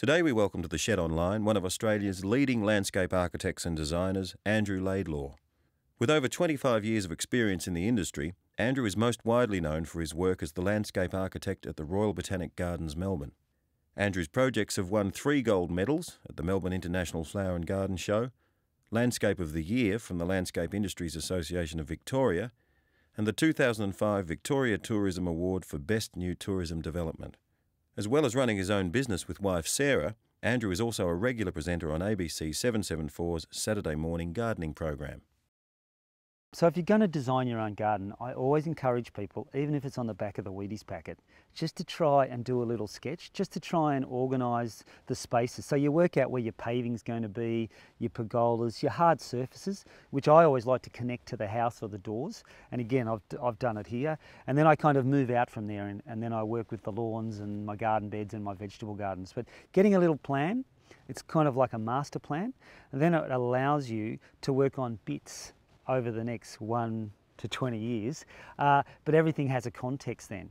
Today we welcome to the Shed Online one of Australia's leading landscape architects and designers, Andrew Laidlaw. With over 25 years of experience in the industry, Andrew is most widely known for his work as the landscape architect at the Royal Botanic Gardens Melbourne. Andrew's projects have won 3 gold medals at the Melbourne International Flower and Garden Show, Landscape of the Year from the Landscape Industries Association of Victoria, and the 2005 Victoria Tourism Award for Best New Tourism Development. As well as running his own business with wife Sarah, Andrew is also a regular presenter on ABC 774's Saturday morning gardening program. So if you're going to design your own garden, I always encourage people, even if it's on the back of the Wheaties packet, just to try and do a little sketch, just to try and organise the spaces. So you work out where your paving's going to be, your pergolas, your hard surfaces, which I always like to connect to the house or the doors. And again, I've done it here. And then I kind of move out from there and then I work with the lawns and my garden beds and my vegetable gardens. But getting a little plan, it's kind of like a master plan, and then it allows you to work on bits over the next 1 to 20 years, but everything has a context then.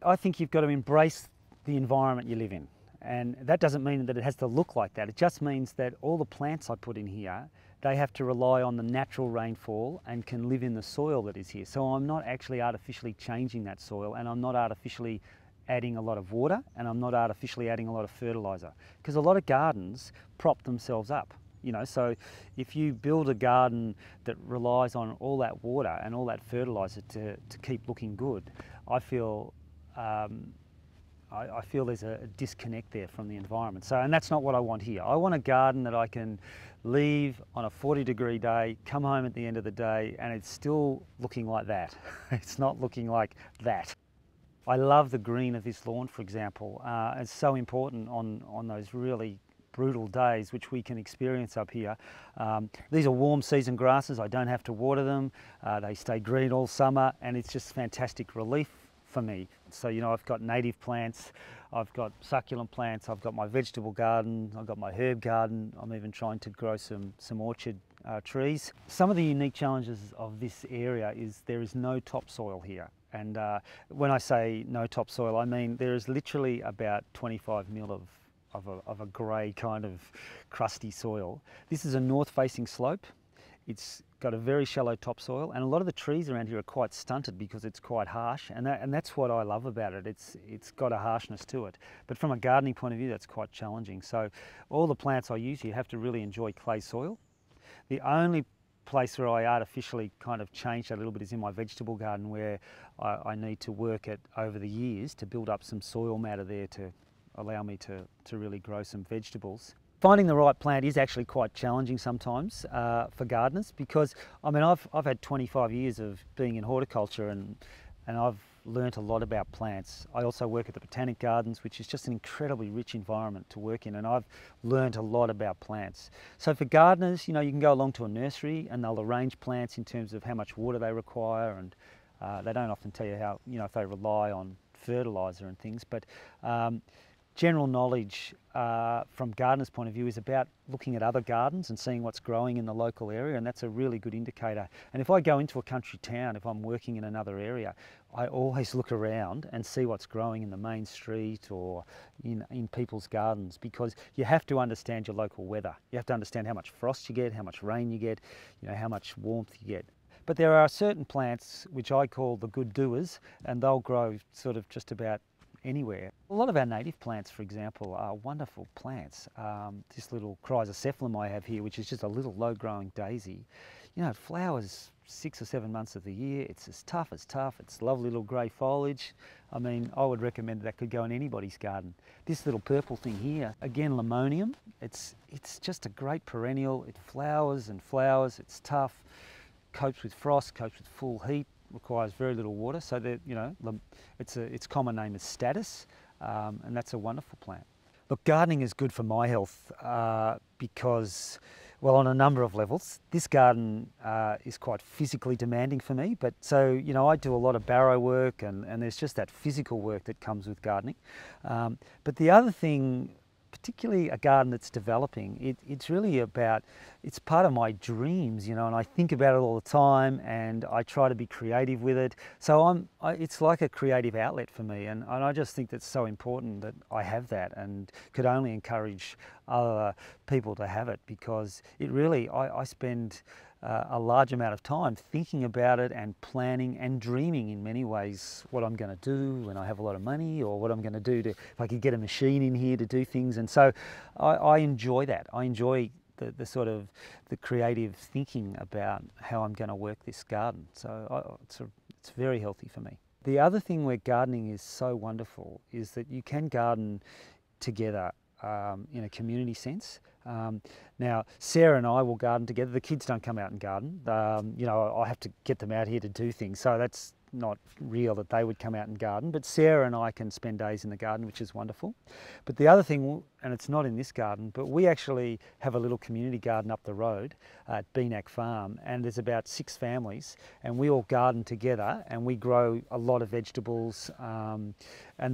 I think you've got to embrace the environment you live in, and that doesn't mean that it has to look like that. It just means that all the plants I put in here, they have to rely on the natural rainfall and can live in the soil that is here. So I'm not actually artificially changing that soil, and I'm not artificially adding a lot of water, and I'm not artificially adding a lot of fertiliser, because a lot of gardens prop themselves up. So if you build a garden that relies on all that water and all that fertiliser to keep looking good, I feel there's a disconnect there from the environment. And that's not what I want here. I want a garden that I can leave on a 40-degree day, come home at the end of the day, and it's still looking like that. It's not looking like that. I love the green of this lawn, for example. It's so important on those really brutal days which we can experience up here. These are warm season grasses. I don't have to water them. They stay green all summer, and it's just fantastic relief for me. So I've got native plants, I've got succulent plants, I've got my vegetable garden, I've got my herb garden. I'm even trying to grow some orchard trees. Some of the unique challenges of this area is there is no topsoil here. And when I say no topsoil, I mean there is literally about 25 mil of a grey kind of crusty soil. This is a north-facing slope. It's got a very shallow topsoil, and a lot of the trees around here are quite stunted because it's quite harsh, and that's what I love about it. It's got a harshness to it. But from a gardening point of view, that's quite challenging. So all the plants I use here have to really enjoy clay soil. The only place where I artificially kind of changed that a little bit is in my vegetable garden, where I need to work at over the years to build up some soil matter there to allow me to really grow some vegetables. Finding the right plant is actually quite challenging sometimes for gardeners, because I've had 25 years of being in horticulture and I've learnt a lot about plants. I also work at the Botanic Gardens, which is just an incredibly rich environment to work in, and I've learnt a lot about plants. So for gardeners, you can go along to a nursery and they'll arrange plants in terms of how much water they require, and they don't often tell you how, if they rely on fertiliser and things, but general knowledge from gardeners' point of view is about looking at other gardens and seeing what's growing in the local area, and that's a really good indicator. And if I go into a country town, if I'm working in another area, I always look around and see what's growing in the main street or in people's gardens, because you have to understand your local weather. You have to understand how much frost you get, how much rain you get, how much warmth you get. But there are certain plants which I call the good doers, and they'll grow sort of just about anywhere. A lot of our native plants, for example, are wonderful plants. This little chrysocephalum I have here, which is just a little low-growing daisy, it flowers 6 or 7 months of the year. It's as tough as tough. It's lovely little grey foliage. I would recommend that could go in anybody's garden. This little purple thing here, again, limonium. It's just a great perennial. It flowers and flowers. It's tough, copes with frost, copes with full heat, requires very little water, so that its common name is Status, and that's a wonderful plant. Look, gardening is good for my health because, well, on a number of levels. This garden is quite physically demanding for me, but so I do a lot of barrow work, and there's just that physical work that comes with gardening. But the other thing particularly a garden that's developing, it's really about, it's part of my dreams, you know, and I think about it all the time, and I try to be creative with it. So it's like a creative outlet for me, and I just think that's so important that I have that, and could only encourage other people to have it, because it really, I spend a large amount of time thinking about it and planning and dreaming in many ways what I'm going to do when I have a lot of money, or what I'm going to do if I could get a machine in here to do things. And so I enjoy that. I enjoy the sort of the creative thinking about how I'm going to work this garden. So it's very healthy for me. The other thing where gardening is so wonderful is that you can garden together in a community sense. Now, Sarah and I will garden together. The kids don't come out and garden. You know, I have to get them out here to do things, so that's not real that they would come out and garden. But Sarah and I can spend days in the garden, which is wonderful. But the other thing, and it's not in this garden, but we actually have a little community garden up the road at Beenack Farm, and there's about 6 families, and we all garden together, and we grow a lot of vegetables, and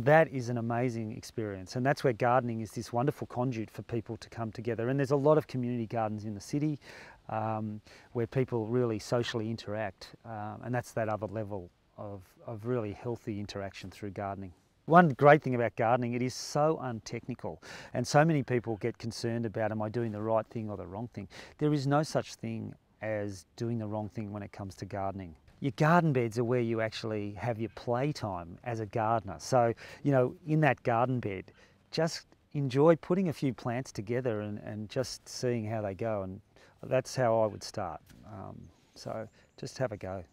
that is an amazing experience. And that's where gardening is this wonderful conduit for people to come together. And there's a lot of community gardens in the city where people really socially interact, and that's that other level of really healthy interaction through gardening. One great thing about gardening, it is so untechnical, and so many people get concerned about, am I doing the right thing or the wrong thing? There is no such thing as doing the wrong thing when it comes to gardening. Your garden beds are where you actually have your playtime as a gardener. So, you know, in that garden bed, just enjoy putting a few plants together and just seeing how they go, and that's how I would start. So just have a go.